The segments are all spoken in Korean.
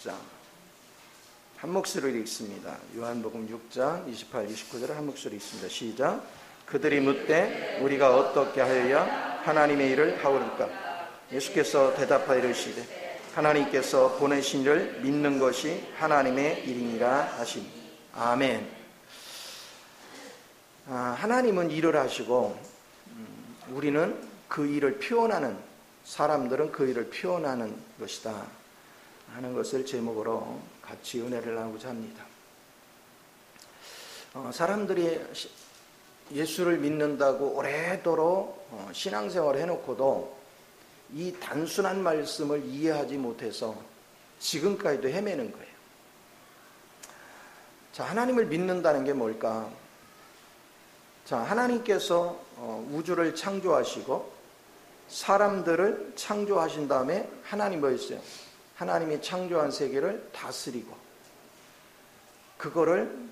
6장 한 목소리로 읽습니다. 요한복음 6장 28, 29절을 한 목소리로 읽습니다. 시작. 그들이 묻되 우리가 어떻게 하여야 하나님의 일을 하오리까? 예수께서 대답하여 이르시되 하나님께서 보내신 이를 믿는 것이 하나님의 일이니라 하시니. 아멘. 하나님은 일을 하시고 우리는 그 일을 표현하는, 사람들은 그 일을 표현하는 것이다 하는 것을 제목으로 같이 은혜를 나누고자 합니다. 사람들이 예수를 믿는다고 오래도록 신앙생활을 해놓고도 이 단순한 말씀을 이해하지 못해서 지금까지도 헤매는 거예요. 자, 하나님을 믿는다는 게 뭘까? 자, 하나님께서 우주를 창조하시고 사람들을 창조하신 다음에 하나님 뭐였어요? 하나님이 창조한 세계를 다스리고 그거를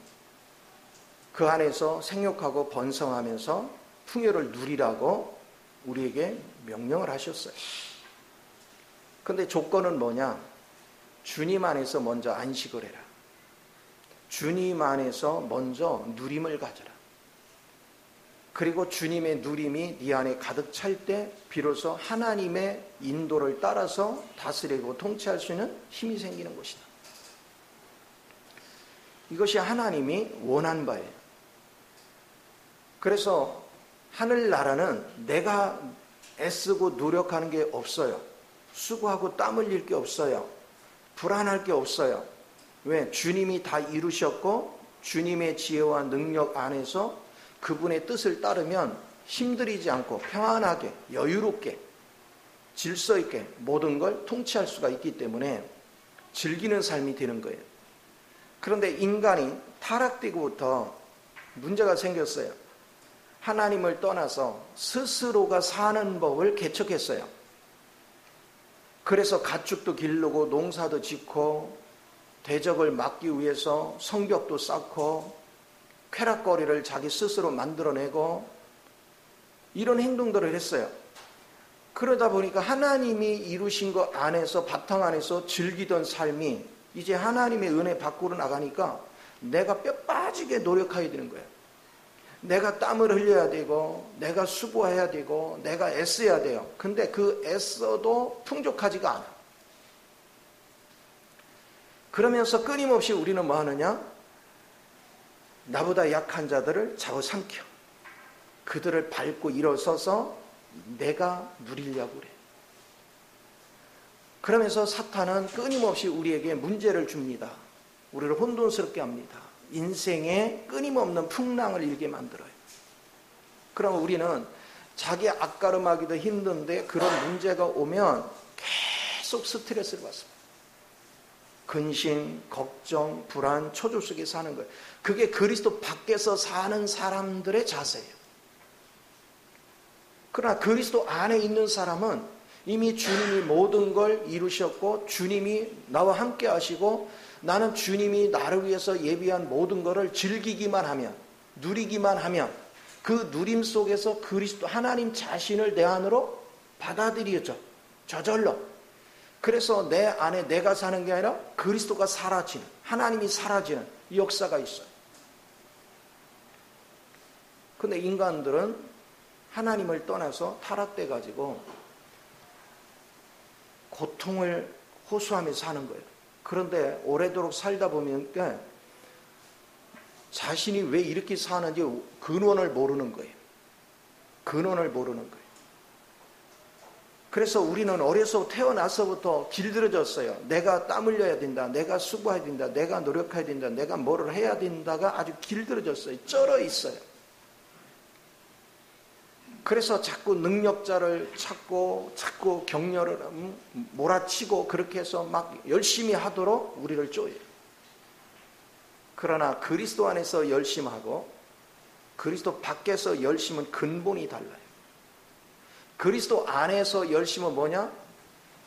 그 안에서 생육하고 번성하면서 풍요를 누리라고 우리에게 명령을 하셨어요. 그런데 조건은 뭐냐? 주님 안에서 먼저 안식을 해라. 주님 안에서 먼저 누림을 가져라. 그리고 주님의 누림이 네 안에 가득 찰 때 비로소 하나님의 인도를 따라서 다스리고 통치할 수 있는 힘이 생기는 것이다. 이것이 하나님이 원한 바예요. 그래서 하늘나라는 내가 애쓰고 노력하는 게 없어요. 수고하고 땀 흘릴 게 없어요. 불안할 게 없어요. 왜? 주님이 다 이루셨고 주님의 지혜와 능력 안에서 그분의 뜻을 따르면 힘들이지 않고 평안하게 여유롭게 질서 있게 모든 걸 통치할 수가 있기 때문에 즐기는 삶이 되는 거예요. 그런데 인간이 타락되고부터 문제가 생겼어요. 하나님을 떠나서 스스로가 사는 법을 개척했어요. 그래서 가축도 기르고 농사도 짓고 대적을 막기 위해서 성벽도 쌓고 쾌락거리를 자기 스스로 만들어내고 이런 행동들을 했어요. 그러다 보니까 하나님이 이루신 것 안에서 바탕 안에서 즐기던 삶이 이제 하나님의 은혜 밖으로 나가니까 내가 뼈 빠지게 노력해야 되는 거예요. 내가 땀을 흘려야 되고 내가 수고해야 되고 내가 애써야 돼요. 근데 그 애써도 풍족하지가 않아. 그러면서 끊임없이 우리는 뭐 하느냐? 나보다 약한 자들을 잡아삼켜 그들을 밟고 일어서서 내가 누리려고 그래. 그러면서 사탄은 끊임없이 우리에게 문제를 줍니다. 우리를 혼돈스럽게 합니다. 인생에 끊임없는 풍랑을 일게 만들어요. 그럼 우리는 자기 앞가름하기도 힘든데 그런 문제가 오면 계속 스트레스를 받습니다. 근심, 걱정, 불안, 초조 속에 사는 거예요. 그게 그리스도 밖에서 사는 사람들의 자세예요. 그러나 그리스도 안에 있는 사람은 이미 주님이 모든 걸 이루셨고 주님이 나와 함께 하시고 나는 주님이 나를 위해서 예비한 모든 것을 즐기기만 하면, 누리기만 하면 그 누림 속에서 그리스도 하나님 자신을 내 안으로 받아들이죠. 저절로. 그래서 내 안에 내가 사는 게 아니라 그리스도가 사라지는, 하나님이 사라지는 이 역사가 있어요. 근데 인간들은 하나님을 떠나서 타락돼 가지고 고통을 호소하며 사는 거예요. 그런데 오래도록 살다 보면 자신이 왜 이렇게 사는지 근원을 모르는 거예요. 근원을 모르는 거예요. 그래서 우리는 어려서 태어나서부터 길들여졌어요. 내가 땀 흘려야 된다. 내가 수고해야 된다. 내가 노력해야 된다. 내가 뭐를 해야 된다가 아주 길들여졌어요. 쩔어 있어요. 그래서 자꾸 능력자를 찾고 자꾸 격려를 몰아치고 그렇게 해서 막 열심히 하도록 우리를 쪼여요. 그러나 그리스도 안에서 열심하고 그리스도 밖에서 열심은 근본이 달라요. 그리스도 안에서 열심은 뭐냐?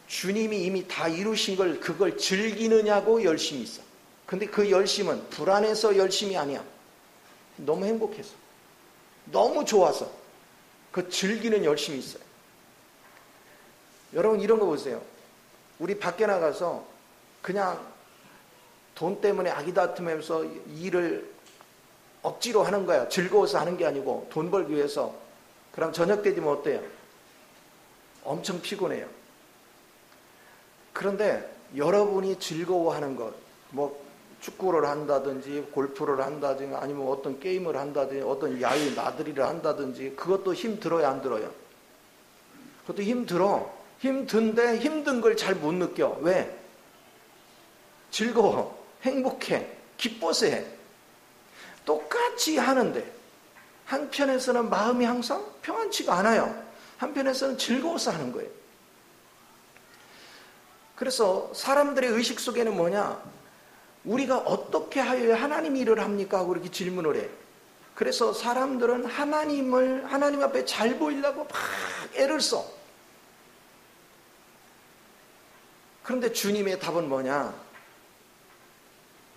주님이 이미 다 이루신 걸 그걸 즐기느냐고 열심이 있어. 근데 그 열심은 불안해서 열심이 아니야. 너무 행복해서, 너무 좋아서 그 즐기는 열심이 있어요. 여러분 이런 거 보세요. 우리 밖에 나가서 그냥 돈 때문에 아기다투면서 일을 억지로 하는 거야. 즐거워서 하는 게 아니고 돈 벌기 위해서. 그럼 저녁 때 되면 어때요? 엄청 피곤해요. 그런데 여러분이 즐거워하는 것, 뭐 축구를 한다든지 골프를 한다든지 아니면 어떤 게임을 한다든지 어떤 야외 나들이를 한다든지 그것도 힘들어요, 안 들어요? 그것도 힘들어. 힘든데 힘든 걸 잘 못 느껴. 왜? 즐거워, 행복해, 기뻐서 해. 똑같이 하는데 한편에서는 마음이 항상 평안치가 않아요. 한편에서는 즐거워서 하는 거예요. 그래서 사람들의 의식 속에는 뭐냐? 우리가 어떻게 하여야 하나님 일을 합니까? 하고 이렇게 질문을 해. 그래서 사람들은 하나님 앞에 잘 보이려고 막 애를 써. 그런데 주님의 답은 뭐냐?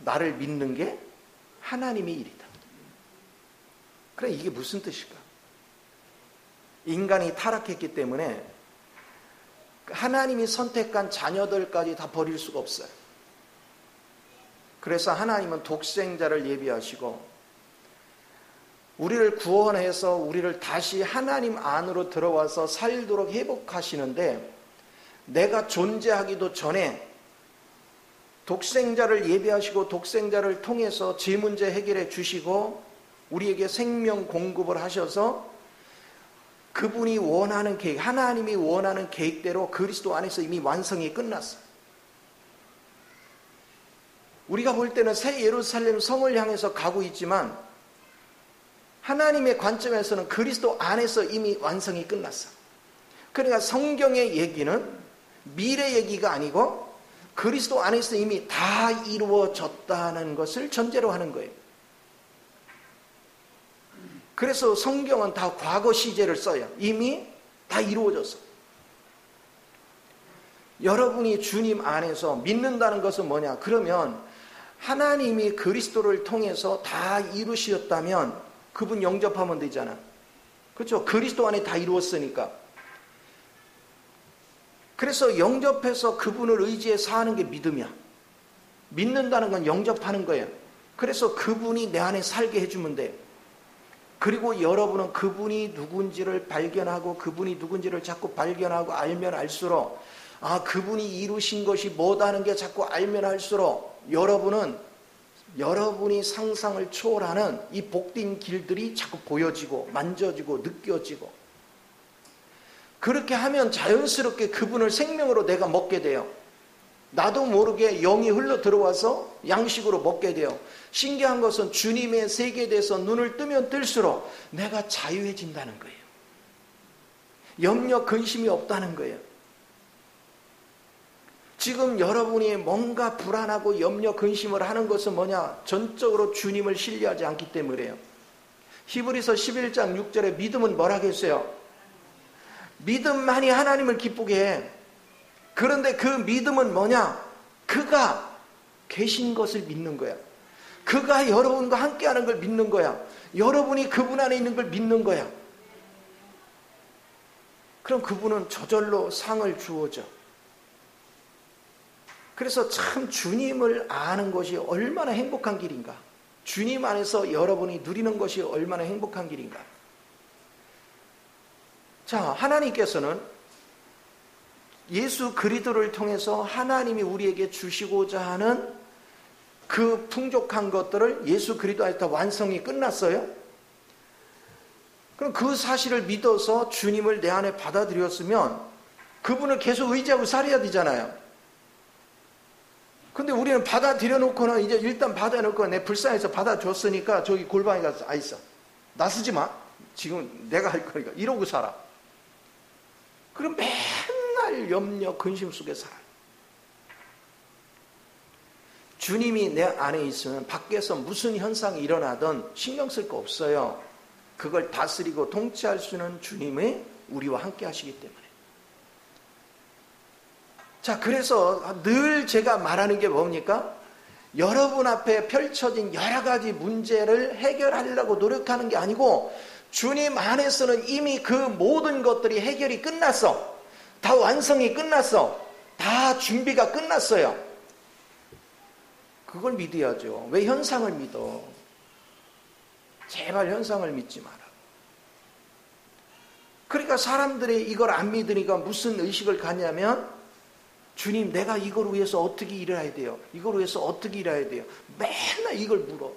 나를 믿는 게 하나님의 일이다. 그래, 이게 무슨 뜻일까? 인간이 타락했기 때문에 하나님이 선택한 자녀들까지 다 버릴 수가 없어요. 그래서 하나님은 독생자를 예비하시고 우리를 구원해서 우리를 다시 하나님 안으로 들어와서 살도록 회복하시는데, 내가 존재하기도 전에 독생자를 예비하시고 독생자를 통해서 제 문제 해결해 주시고 우리에게 생명 공급을 하셔서 그분이 원하는 계획, 하나님이 원하는 계획대로 그리스도 안에서 이미 완성이 끝났어요. 우리가 볼 때는 새 예루살렘 성을 향해서 가고 있지만 하나님의 관점에서는 그리스도 안에서 이미 완성이 끝났어. 그러니까 성경의 얘기는 미래 얘기가 아니고 그리스도 안에서 이미 다 이루어졌다는 것을 전제로 하는 거예요. 그래서 성경은 다 과거 시제를 써요. 이미 다 이루어졌어. 여러분이 주님 안에서 믿는다는 것은 뭐냐? 그러면 하나님이 그리스도를 통해서 다 이루셨다면 그분 영접하면 되잖아. 그렇죠? 그리스도 안에 다 이루었으니까. 그래서 영접해서 그분을 의지해서 하는 게 믿음이야. 믿는다는 건 영접하는 거예요. 그래서 그분이 내 안에 살게 해주면 돼. 그리고 여러분은 그분이 누군지를 발견하고 그분이 누군지를 자꾸 발견하고 알면 알수록, 아, 그분이 이루신 것이 뭐다는 게 자꾸 알면 할수록 여러분이 상상을 초월하는 이 복된 길들이 자꾸 보여지고 만져지고 느껴지고, 그렇게 하면 자연스럽게 그분을 생명으로 내가 먹게 돼요. 나도 모르게 영이 흘러 들어와서 양식으로 먹게 돼요. 신기한 것은 주님의 세계에 대해서 눈을 뜨면 뜰수록 내가 자유해진다는 거예요. 염려 근심이 없다는 거예요. 지금 여러분이 뭔가 불안하고 염려 근심을 하는 것은 뭐냐? 전적으로 주님을 신뢰하지 않기 때문이에요. 히브리서 11장 6절에 믿음은 뭐라고 했어요? 믿음만이 하나님을 기쁘게 해. 그런데 그 믿음은 뭐냐? 그가 계신 것을 믿는 거야. 그가 여러분과 함께하는 걸 믿는 거야. 여러분이 그분 안에 있는 걸 믿는 거야. 그럼 그분은 저절로 상을 주어져. 그래서 참 주님을 아는 것이 얼마나 행복한 길인가. 주님 안에서 여러분이 누리는 것이 얼마나 행복한 길인가. 자, 하나님께서는 예수 그리스도를 통해서 하나님이 우리에게 주시고자 하는 그 풍족한 것들을 예수 그리스도 안에서 완성이 끝났어요. 그럼 그 사실을 믿어서 주님을 내 안에 받아들였으면 그분을 계속 의지하고 살아야 되잖아요. 근데 우리는 받아들여 놓고는 이제 일단 받아놓고 내 불쌍해서 받아줬으니까 저기 골방에 가서 아 있어. 나서지 마. 지금 내가 할 거니까. 이러고 살아. 그럼 맨날 염려 근심 속에 살아. 주님이 내 안에 있으면 밖에서 무슨 현상이 일어나든 신경 쓸 거 없어요. 그걸 다스리고 통치할 수 있는 주님이 우리와 함께 하시기 때문에. 자, 그래서 늘 제가 말하는 게 뭡니까? 여러분 앞에 펼쳐진 여러 가지 문제를 해결하려고 노력하는 게 아니고 주님 안에서는 이미 그 모든 것들이 해결이 끝났어. 다 완성이 끝났어. 다 준비가 끝났어요. 그걸 믿어야죠. 왜 현상을 믿어? 제발 현상을 믿지 마라. 그러니까 사람들이 이걸 안 믿으니까 무슨 의식을 갖냐면, 주님, 내가 이걸 위해서 어떻게 일해야 돼요? 이걸 위해서 어떻게 일해야 돼요? 맨날 이걸 물어.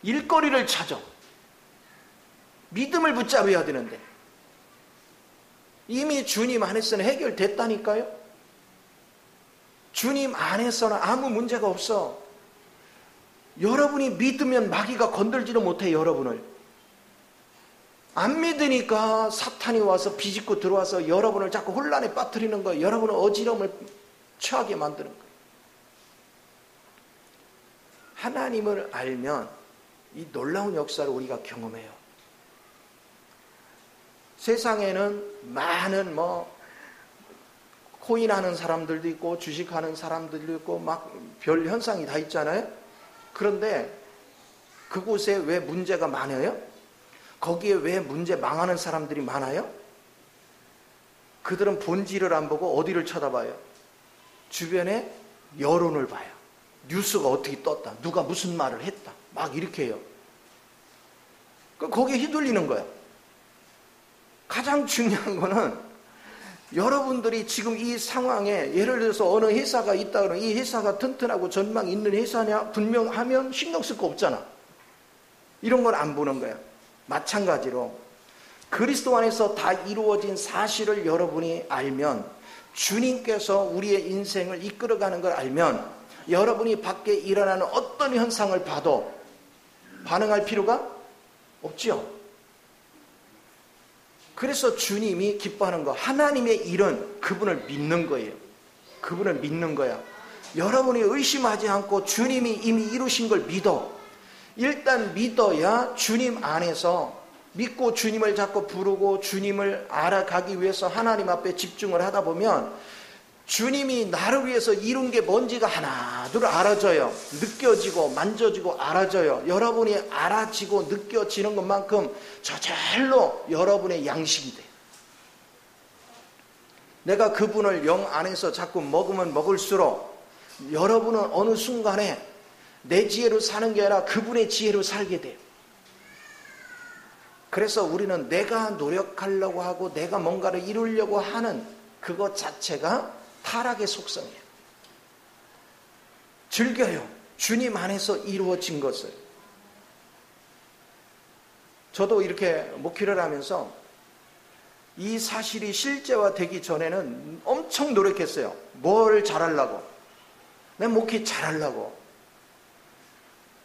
일거리를 찾아. 믿음을 붙잡아야 되는데 이미 주님 안에서는 해결됐다니까요. 주님 안에서는 아무 문제가 없어. 여러분이 믿으면 마귀가 건들지도 못해. 여러분을 안 믿으니까 사탄이 와서 비집고 들어와서 여러분을 자꾸 혼란에 빠뜨리는 거예요. 여러분을 어지러움을 처하게 만드는 거예요. 하나님을 알면 이 놀라운 역사를 우리가 경험해요. 세상에는 많은 코인 하는 사람들도 있고 주식하는 사람들도 있고 막 별 현상이 다 있잖아요. 그런데 그곳에 왜 문제가 많아요? 거기에 왜 문제 망하는 사람들이 많아요? 그들은 본질을 안 보고 어디를 쳐다봐요? 주변에 여론을 봐요. 뉴스가 어떻게 떴다, 누가 무슨 말을 했다, 막 이렇게 해요. 거기에 휘둘리는 거예요. 가장 중요한 거는 여러분들이 지금 이 상황에, 예를 들어서 어느 회사가 있다 그러면 이 회사가 튼튼하고 전망 있는 회사냐 분명하면 신경 쓸 거 없잖아. 이런 걸 안 보는 거야. 마찬가지로 그리스도 안에서 다 이루어진 사실을 여러분이 알면, 주님께서 우리의 인생을 이끌어가는 걸 알면, 여러분이 밖에 일어나는 어떤 현상을 봐도 반응할 필요가 없지요. 그래서 주님이 기뻐하는 거, 하나님의 일은 그분을 믿는 거예요. 그분을 믿는 거야. 여러분이 의심하지 않고 주님이 이미 이루신 걸 믿어. 일단 믿어야 주님 안에서 믿고 주님을 자꾸 부르고 주님을 알아가기 위해서 하나님 앞에 집중을 하다 보면 주님이 나를 위해서 이룬 게 뭔지가 하나둘 알아져요. 느껴지고 만져지고 알아져요. 여러분이 알아지고 느껴지는 것만큼 저절로 여러분의 양식이 돼요. 내가 그분을 영 안에서 자꾸 먹으면 먹을수록 여러분은 어느 순간에 내 지혜로 사는 게 아니라 그분의 지혜로 살게 돼요. 그래서 우리는 내가 노력하려고 하고 내가 뭔가를 이루려고 하는 그것 자체가 타락의 속성이에요. 즐겨요. 주님 안에서 이루어진 것을. 저도 이렇게 목회를 하면서 이 사실이 실제화되기 전에는 엄청 노력했어요. 뭘 잘하려고. 내 목회 잘하려고.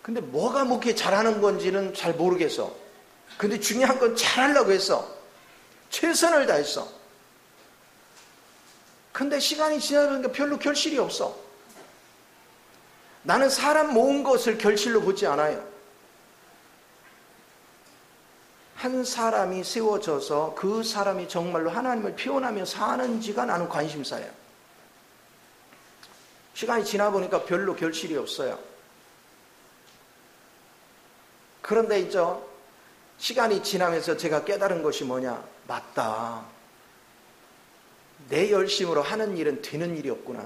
근데 뭐가 목회 잘하는 건지는 잘 모르겠어. 근데 중요한 건 잘하려고 했어. 최선을 다했어. 근데 시간이 지나니까 별로 결실이 없어. 나는 사람 모은 것을 결실로 보지 않아요. 한 사람이 세워져서 그 사람이 정말로 하나님을 표현하며 사는지가 나는 관심사예요. 시간이 지나보니까 별로 결실이 없어요. 그런데 있죠, 시간이 지나면서 제가 깨달은 것이 뭐냐, 맞다, 내 열심으로 하는 일은 되는 일이 없구나.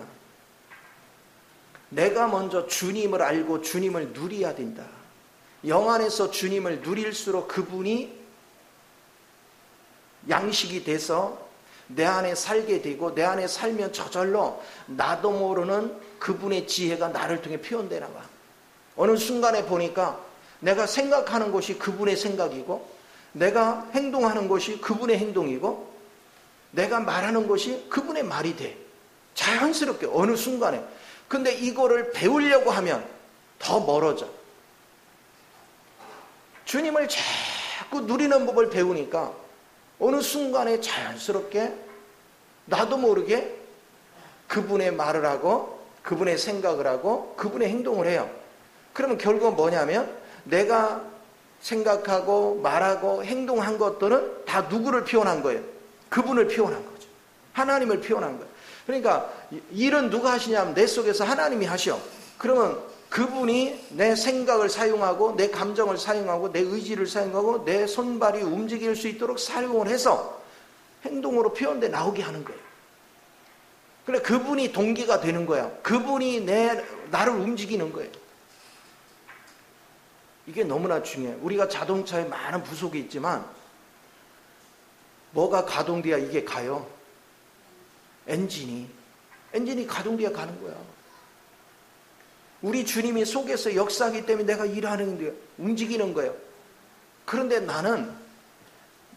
내가 먼저 주님을 알고 주님을 누려야 된다. 영 안에서 주님을 누릴수록 그분이 양식이 돼서 내 안에 살게 되고, 내 안에 살면 저절로 나도 모르는 그분의 지혜가 나를 통해 표현되나 봐. 어느 순간에 보니까 내가 생각하는 것이 그분의 생각이고, 내가 행동하는 것이 그분의 행동이고, 내가 말하는 것이 그분의 말이 돼. 자연스럽게 어느 순간에. 근데 이거를 배우려고 하면 더 멀어져. 주님을 자꾸 누리는 법을 배우니까 어느 순간에 자연스럽게 나도 모르게 그분의 말을 하고 그분의 생각을 하고 그분의 행동을 해요. 그러면 결국은 뭐냐면 내가 생각하고 말하고 행동한 것들은 다 누구를 표현한 거예요? 그분을 표현한 거죠. 하나님을 표현한 거예요. 그러니까 일은 누가 하시냐면 내 속에서 하나님이 하셔. 그러면 그분이 내 생각을 사용하고 내 감정을 사용하고 내 의지를 사용하고 내 손발이 움직일 수 있도록 사용을 해서 행동으로 표현돼 나오게 하는 거예요. 그래, 그분이 동기가 되는 거야. 그분이 나를 움직이는 거예요. 이게 너무나 중요해요. 우리가 자동차에 많은 부속이 있지만 뭐가 가동돼야 이게 가요? 엔진이 가동돼야 가는 거야. 우리 주님이 속에서 역사하기 때문에 내가 일하는데 움직이는 거예요. 그런데 나는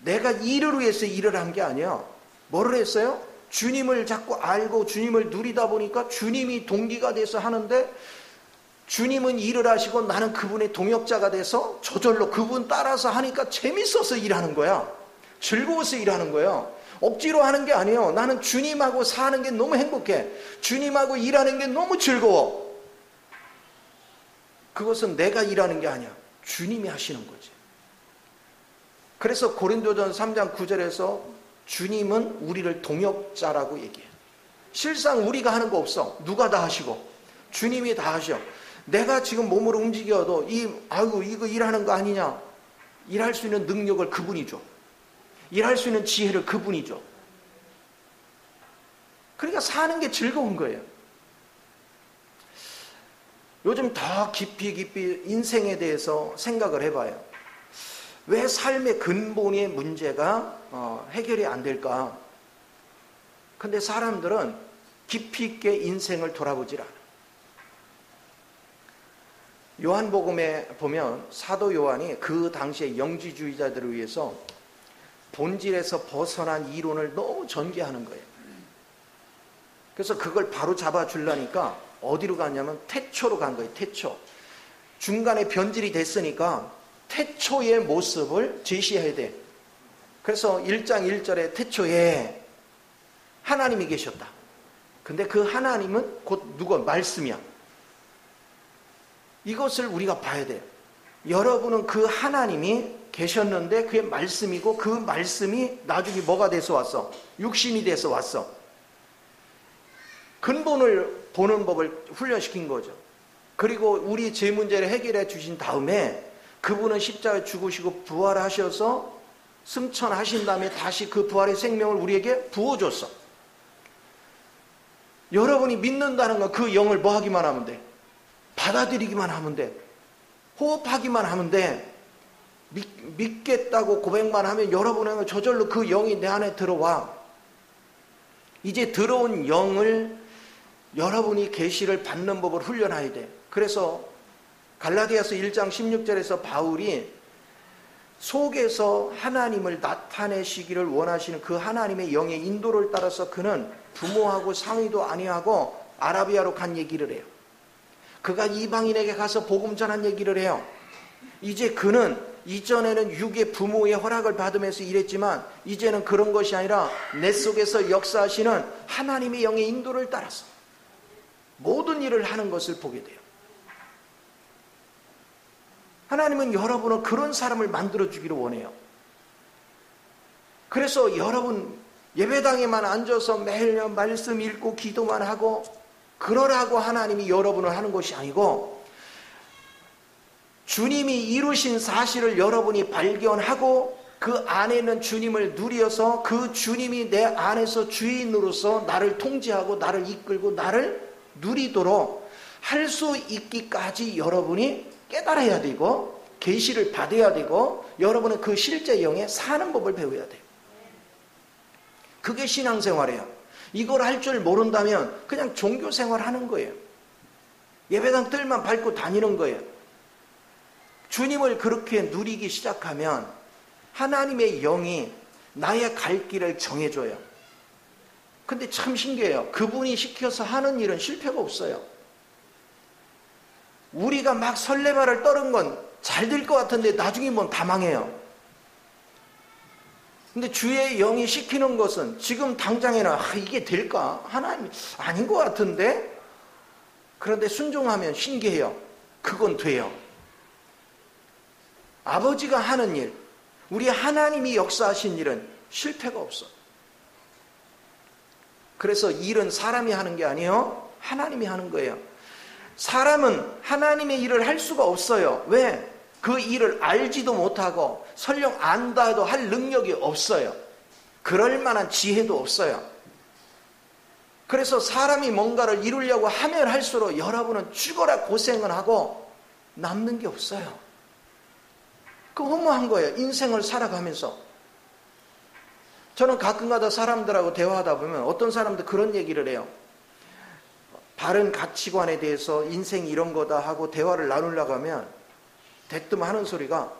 내가 일을 위해서 일을 한 게 아니야. 뭐를 했어요? 주님을 자꾸 알고 주님을 누리다 보니까 주님이 동기가 돼서 하는데, 주님은 일을 하시고 나는 그분의 동역자가 돼서 저절로 그분 따라서 하니까 재밌어서 일하는 거야. 즐거워서 일하는 거야. 억지로 하는 게 아니에요. 나는 주님하고 사는 게 너무 행복해. 주님하고 일하는 게 너무 즐거워. 그것은 내가 일하는 게 아니야. 주님이 하시는 거지. 그래서 고린도전 3장 9절에서 주님은 우리를 동역자라고 얘기해요. 실상 우리가 하는 거 없어. 누가 다 하시고 주님이 다 하셔. 내가 지금 몸을 움직여도 이거 일하는 거 아니냐? 일할 수 있는 능력을 그분이 줘. 일할 수 있는 지혜를 그분이 줘. 그러니까 사는 게 즐거운 거예요. 요즘 더 깊이 인생에 대해서 생각을 해봐요. 왜 삶의 근본의 문제가 해결이 안 될까? 근데 사람들은 깊이 있게 인생을 돌아보질 않아. 요한복음에 보면 사도 요한이 그 당시에 영지주의자들을 위해서 본질에서 벗어난 이론을 너무 전개하는 거예요. 그래서 그걸 바로 잡아주려니까 어디로 갔냐면 태초로 간 거예요. 태초. 중간에 변질이 됐으니까 태초의 모습을 제시해야 돼. 그래서 1장 1절에 태초에 하나님이 계셨다. 근데 그 하나님은 곧 누가? 말씀이야. 이것을 우리가 봐야 돼요. 여러분은 그 하나님이 계셨는데 그게 말씀이고 그 말씀이 나중에 뭐가 돼서 왔어? 육신이 돼서 왔어. 근본을 보는 법을 훈련시킨 거죠. 그리고 우리 죄 문제를 해결해 주신 다음에 그분은 십자가에 죽으시고 부활하셔서 승천하신 다음에 다시 그 부활의 생명을 우리에게 부어줬어. 여러분이 믿는다는 건 그 영을 뭐 하기만 하면 돼? 받아들이기만 하면 돼. 호흡하기만 하면 돼. 믿겠다고 고백만 하면 여러분은 저절로 그 영이 내 안에 들어와. 이제 들어온 영을 여러분이 계시를 받는 법을 훈련해야 돼. 그래서 갈라디아서 1장 16절에서 바울이 속에서 하나님을 나타내시기를 원하시는 그 하나님의 영의 인도를 따라서 그는 부모하고 상의도 아니하고 아라비아로 간 얘기를 해요. 그가 이방인에게 가서 복음 전한 얘기를 해요. 이제 그는 이전에는 육의 부모의 허락을 받으면서 일했지만 이제는 그런 것이 아니라 내 속에서 역사하시는 하나님의 영의 인도를 따라서 모든 일을 하는 것을 보게 돼요. 하나님은 여러분은 그런 사람을 만들어주기를 원해요. 그래서 여러분 예배당에만 앉아서 매일 말씀 읽고 기도만 하고 그러라고 하나님이 여러분을 하는 것이 아니고 주님이 이루신 사실을 여러분이 발견하고 그 안에 있는 주님을 누려서 그 주님이 내 안에서 주인으로서 나를 통제하고 나를 이끌고 나를 누리도록 할 수 있기까지 여러분이 깨달아야 되고 계시를 받아야 되고 여러분은 그 실제 영에 사는 법을 배워야 돼요. 그게 신앙생활이에요. 이걸 할 줄 모른다면 그냥 종교생활 하는 거예요. 예배당 뜰만 밟고 다니는 거예요. 주님을 그렇게 누리기 시작하면 하나님의 영이 나의 갈 길을 정해줘요. 근데 참 신기해요. 그분이 시켜서 하는 일은 실패가 없어요. 우리가 막 설레발을 떠는 건 잘 될 것 같은데 나중에 보면 다 망해요. 근데 주의 영이 시키는 것은 지금 당장에는 이게 될까? 하나님 아닌 것 같은데? 그런데 순종하면 신기해요. 그건 돼요. 아버지가 하는 일, 우리 하나님이 역사하신 일은 실패가 없어. 그래서 일은 사람이 하는 게 아니에요. 하나님이 하는 거예요. 사람은 하나님의 일을 할 수가 없어요. 왜? 그 일을 알지도 못하고 설령 안다 해도 할 능력이 없어요. 그럴 만한 지혜도 없어요. 그래서 사람이 뭔가를 이루려고 하면 할수록 여러분은 죽어라 고생을 하고 남는 게 없어요. 그 허무한 거예요. 인생을 살아가면서. 저는 가끔가다 사람들하고 대화하다 보면 어떤 사람들 그런 얘기를 해요. 바른 가치관에 대해서 인생이 이런 거다 하고 대화를 나누려고 하면 대뜸 하는 소리가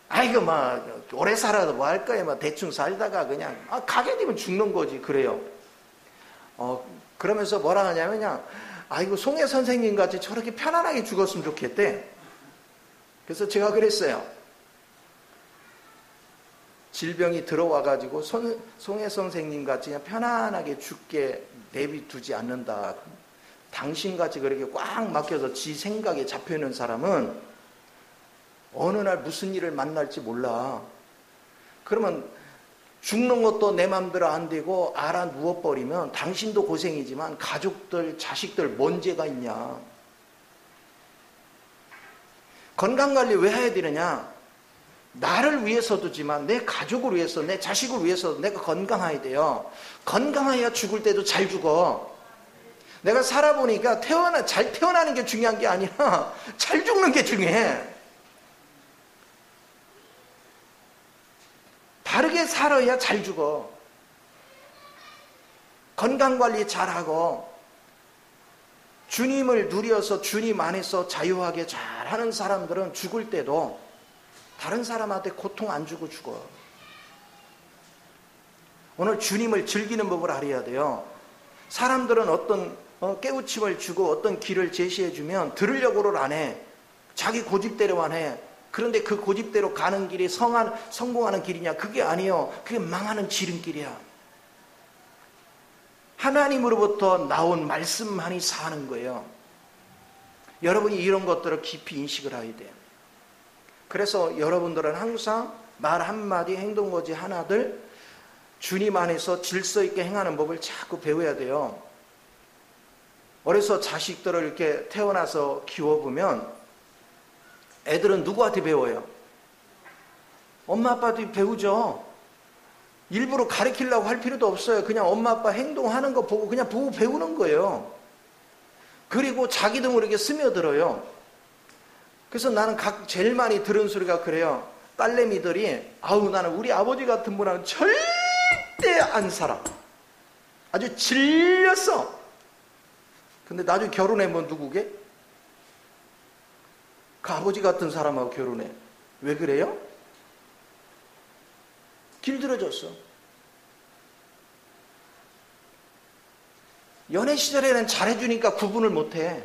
아이고 오래 살아도 뭐 할 거야. 대충 살다가 그냥 가게 되면 죽는 거지. 그래요. 그러면서 뭐라 하냐면 그냥 아이고 송혜 선생님 같이 저렇게 편안하게 죽었으면 좋겠대. 그래서 제가 그랬어요. 질병이 들어와가지고 송혜 선생님 같이 그냥 편안하게 죽게 내비두지 않는다. 당신같이 그렇게 꽉 막혀서 지 생각에 잡혀있는 사람은 어느 날 무슨 일을 만날지 몰라. 그러면 죽는 것도 내 맘대로 안 되고 알아 누워버리면 당신도 고생이지만 가족들, 자식들 뭔 죄가 있냐. 건강관리 왜 해야 되느냐. 나를 위해서도지만 내 가족을 위해서, 내 자식을 위해서 내가 건강해야 돼요. 건강해야 죽을 때도 잘 죽어. 내가 살아보니까 잘 태어나는 게 중요한 게 아니라 잘 죽는 게 중요해. 바르게 살아야 잘 죽어. 건강관리 잘하고 주님을 누려서 주님 안에서 자유하게 잘하는 사람들은 죽을 때도 다른 사람한테 고통 안 주고 죽어. 오늘 주님을 즐기는 법을 알아야 돼요. 사람들은 어떤 깨우침을 주고 어떤 길을 제시해주면 들으려고를 안 해. 자기 고집대로만 해. 그런데 그 고집대로 가는 길이 성공하는 길이냐? 그게 아니에요. 그게 망하는 지름길이야. 하나님으로부터 나온 말씀만이 사는 거예요. 여러분이 이런 것들을 깊이 인식을 해야 돼요. 그래서 여러분들은 항상 말 한마디 행동거지 하나들 주님 안에서 질서 있게 행하는 법을 자꾸 배워야 돼요. 어려서 자식들을 이렇게 태어나서 키워보면 애들은 누구한테 배워요? 엄마 아빠한테 배우죠. 일부러 가르치려고 할 필요도 없어요. 그냥 엄마 아빠 행동하는 거 보고 그냥 보고 배우는 거예요. 그리고 자기도 모르게 스며들어요. 그래서 나는 제일 많이 들은 소리가 그래요. 딸내미들이 나는 우리 아버지 같은 분하고는 절대 안 살아. 아주 질렸어. 근데 나중에 결혼하면 누구게? 그 아버지 같은 사람하고 결혼해. 왜 그래요? 길들여졌어. 연애 시절에는 잘해주니까 구분을 못해.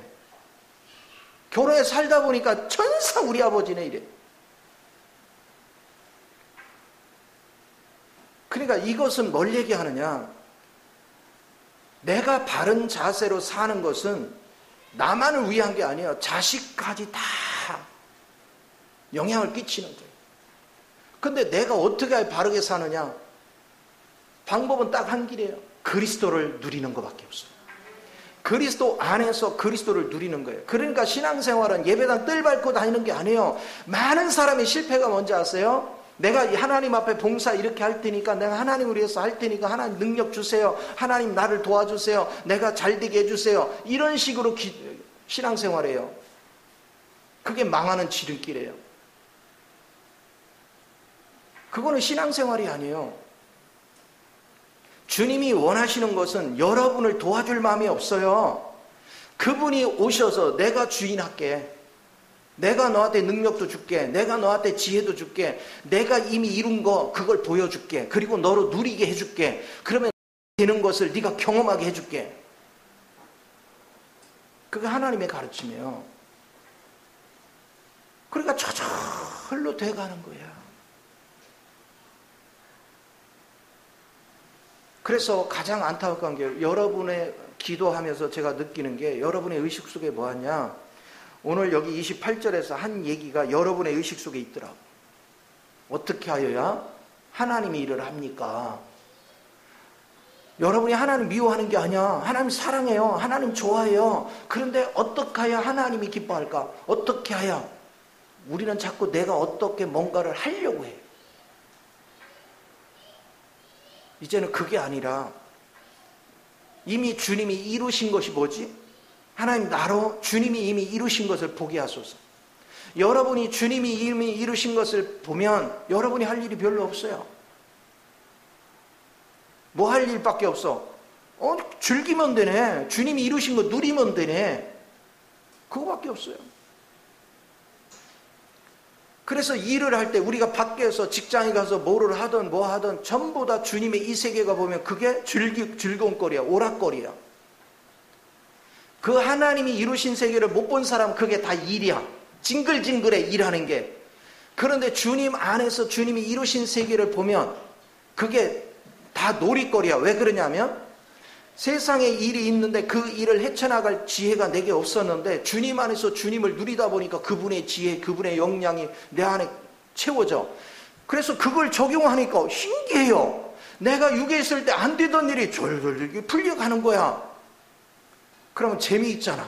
결혼해 살다 보니까 천사 우리 아버지네 이래. 그러니까 이것은 뭘 얘기하느냐. 내가 바른 자세로 사는 것은 나만을 위한 게 아니에요. 자식까지 다 영향을 끼치는 거예요. 근데 내가 어떻게 바르게 사느냐? 방법은 딱 한 길이에요. 그리스도를 누리는 것밖에 없어요. 그리스도 안에서 그리스도를 누리는 거예요. 그러니까 신앙생활은 예배당 뜰 밟고 다니는 게 아니에요. 많은 사람의 실패가 뭔지 아세요? 내가 하나님 앞에 봉사 이렇게 할 테니까, 내가 하나님을 위해서 할 테니까 하나님 능력 주세요. 하나님 나를 도와주세요. 내가 잘되게 해주세요. 이런 식으로 신앙생활이에요. 그게 망하는 지름길이에요. 그거는 신앙생활이 아니에요. 주님이 원하시는 것은 여러분을 도와줄 마음이 없어요. 그분이 오셔서 내가 주인할게. 내가 너한테 능력도 줄게. 내가 너한테 지혜도 줄게. 내가 이미 이룬 거 그걸 보여줄게. 그리고 너로 누리게 해줄게. 그러면 되는 것을 네가 경험하게 해줄게. 그게 하나님의 가르침이에요. 그러니까 저절로 돼가는 거야. 그래서 가장 안타까운 게 여러분의 기도하면서 제가 느끼는 게 여러분의 의식 속에 뭐하냐. 오늘 여기 28절에서 한 얘기가 여러분의 의식 속에 있더라고. 어떻게 하여야 하나님이 일을 합니까? 여러분이 하나님 미워하는 게 아니야. 하나님 사랑해요. 하나님 좋아해요. 그런데 어떻게 해야 하나님이 기뻐할까? 어떻게 해야? 우리는 자꾸 내가 어떻게 뭔가를 하려고 해. 이제는 그게 아니라 이미 주님이 이루신 것이 뭐지? 하나님 나로 주님이 이미 이루신 것을 보게 하소서. 여러분이 주님이 이미 이루신 것을 보면 여러분이 할 일이 별로 없어요. 뭐 할 일밖에 없어? 즐기면 되네. 주님이 이루신 거 누리면 되네. 그거밖에 없어요. 그래서 일을 할 때 우리가 밖에서 직장에 가서 뭐를 하든 뭐 하든 전부 다 주님의 이 세계가 보면 그게 즐거운 거리야. 오락거리야. 그 하나님이 이루신 세계를 못 본 사람은 그게 다 일이야. 징글징글해 일하는 게. 그런데 주님 안에서 주님이 이루신 세계를 보면 그게 다 놀이거리야. 왜 그러냐면 세상에 일이 있는데 그 일을 헤쳐나갈 지혜가 내게 없었는데 주님 안에서 주님을 누리다 보니까 그분의 지혜, 그분의 역량이 내 안에 채워져. 그래서 그걸 적용하니까 신기해요. 내가 육에 있을 때 안 되던 일이 졸졸 풀려가는 거야. 그러면 재미있잖아.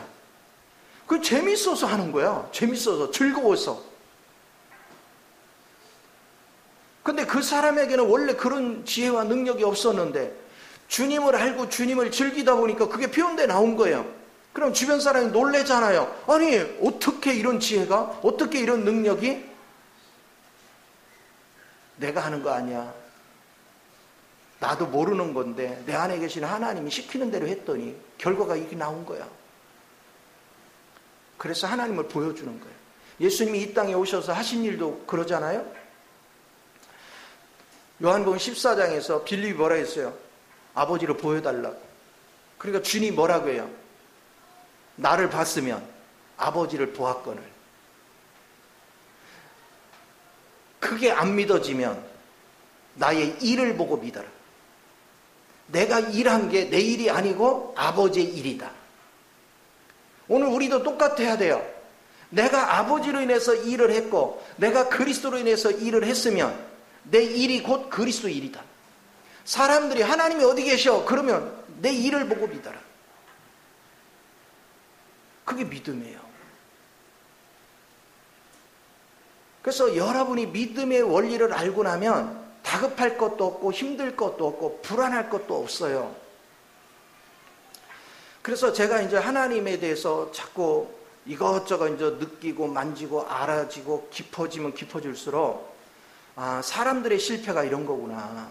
그 재미있어서 하는 거야. 재미있어서, 즐거워서. 근데 그 사람에게는 원래 그런 지혜와 능력이 없었는데 주님을 알고 주님을 즐기다 보니까 그게 표현돼 나온 거예요. 그럼 주변 사람이 놀래잖아요. 아니 어떻게 이런 지혜가, 어떻게 이런 능력이? 내가 하는 거 아니야. 나도 모르는 건데 내 안에 계신 하나님이 시키는 대로 했더니 결과가 이렇게 나온 거야. 그래서 하나님을 보여주는 거예요. 예수님이 이 땅에 오셔서 하신 일도 그러잖아요. 요한복음 14장에서 빌립이 뭐라 했어요? 아버지를 보여달라고. 그러니까 주님이 뭐라고 해요? 나를 봤으면 아버지를 보았거늘. 그게 안 믿어지면 나의 일을 보고 믿어라. 내가 일한 게 내 일이 아니고 아버지의 일이다. 오늘 우리도 똑같아야 돼요. 내가 아버지로 인해서 일을 했고 내가 그리스도로 인해서 일을 했으면 내 일이 곧 그리스도 일이다. 사람들이 하나님이 어디 계셔? 그러면 내 일을 보고 믿어라. 그게 믿음이에요. 그래서 여러분이 믿음의 원리를 알고 나면 다급할 것도 없고 힘들 것도 없고 불안할 것도 없어요. 그래서 제가 이제 하나님에 대해서 자꾸 이것저것 이제 느끼고 만지고 알아지고 깊어지면 깊어질수록 사람들의 실패가 이런 거구나.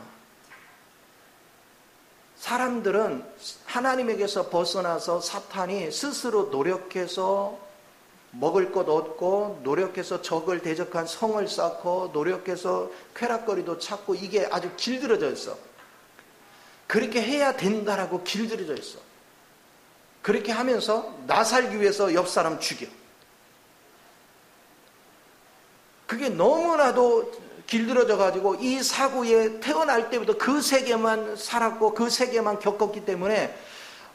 사람들은 하나님에게서 벗어나서 사탄이 스스로 노력해서 먹을 것 얻고 노력해서 적을 대적한 성을 쌓고 노력해서 쾌락거리도 찾고 이게 아주 길들여져 있어. 그렇게 해야 된다라고 길들여져 있어. 그렇게 하면서 나 살기 위해서 옆 사람 죽여. 그게 너무나도 길들여져 가지고 이 사고에 태어날 때부터 그 세계만 살았고 그 세계만 겪었기 때문에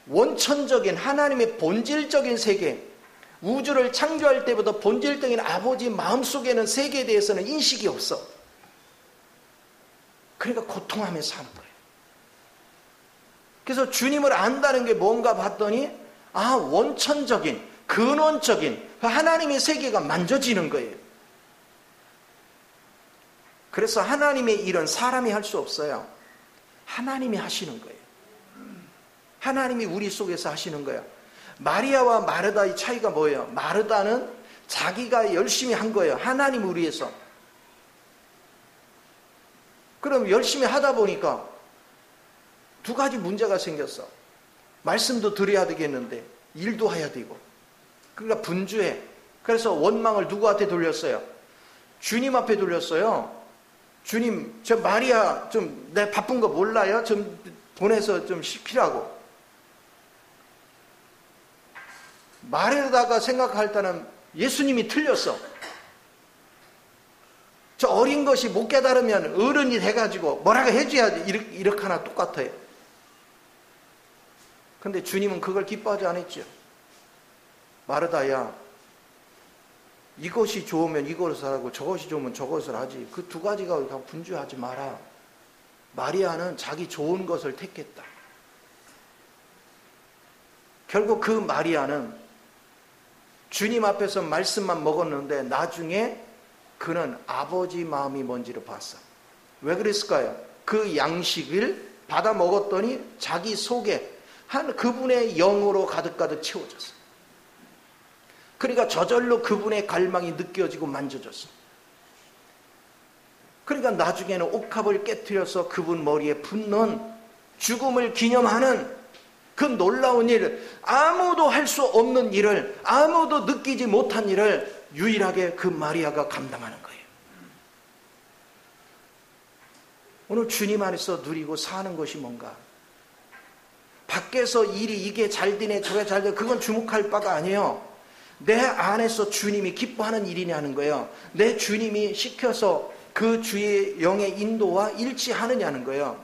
원천적인 하나님의 본질적인 세계, 우주를 창조할 때부터 본질적인 아버지 마음속에는 세계에 대해서는 인식이 없어. 그러니까 고통하며 사는 거예요. 그래서 주님을 안다는 게 뭔가 봤더니 원천적인, 근원적인 하나님의 세계가 만져지는 거예요. 그래서 하나님의 일은 사람이 할 수 없어요. 하나님이 하시는 거예요. 하나님이 우리 속에서 하시는 거예요. 마리아와 마르다의 차이가 뭐예요? 마르다는 자기가 열심히 한 거예요. 하나님을 위해서. 그럼 열심히 하다 보니까 두 가지 문제가 생겼어. 말씀도 드려야 되겠는데 일도 해야 되고. 그러니까 분주해. 그래서 원망을 누구한테 돌렸어요? 주님 앞에 돌렸어요. 주님, 저 마리아 좀 내 바쁜 거 몰라요? 좀 보내서 좀 시키라고. 말에다가 생각할 때는 예수님이 틀렸어. 저 어린 것이 못 깨달으면 어른이 돼가지고 뭐라고 해줘야지. 이렇게 하나 똑같아요. 근데 주님은 그걸 기뻐하지 않았죠. 마르다야, 이것이 좋으면 이것을 하고 저것이 좋으면 저것을 하지. 그 두 가지가 분주하지 마라. 마리아는 자기 좋은 것을 택했다. 결국 그 마리아는 주님 앞에서 말씀만 먹었는데 나중에 그는 아버지 마음이 뭔지를 봤어. 왜 그랬을까요? 그 양식을 받아 먹었더니 자기 속에 그분의 영으로 가득가득 채워졌어요. 그러니까 저절로 그분의 갈망이 느껴지고 만져졌어요. 그러니까 나중에는 옥합을 깨트려서 그분 머리에 붓는 죽음을 기념하는 그 놀라운 일, 아무도 할 수 없는 일을, 아무도 느끼지 못한 일을 유일하게 그 마리아가 감당하는 거예요. 오늘 주님 안에서 누리고 사는 것이 뭔가? 밖에서 일이 이게 잘 되네 저게 잘 되네 그건 주목할 바가 아니에요. 내 안에서 주님이 기뻐하는 일이냐는 거예요. 내 주님이 시켜서 그 주의 영의 인도와 일치하느냐는 거예요.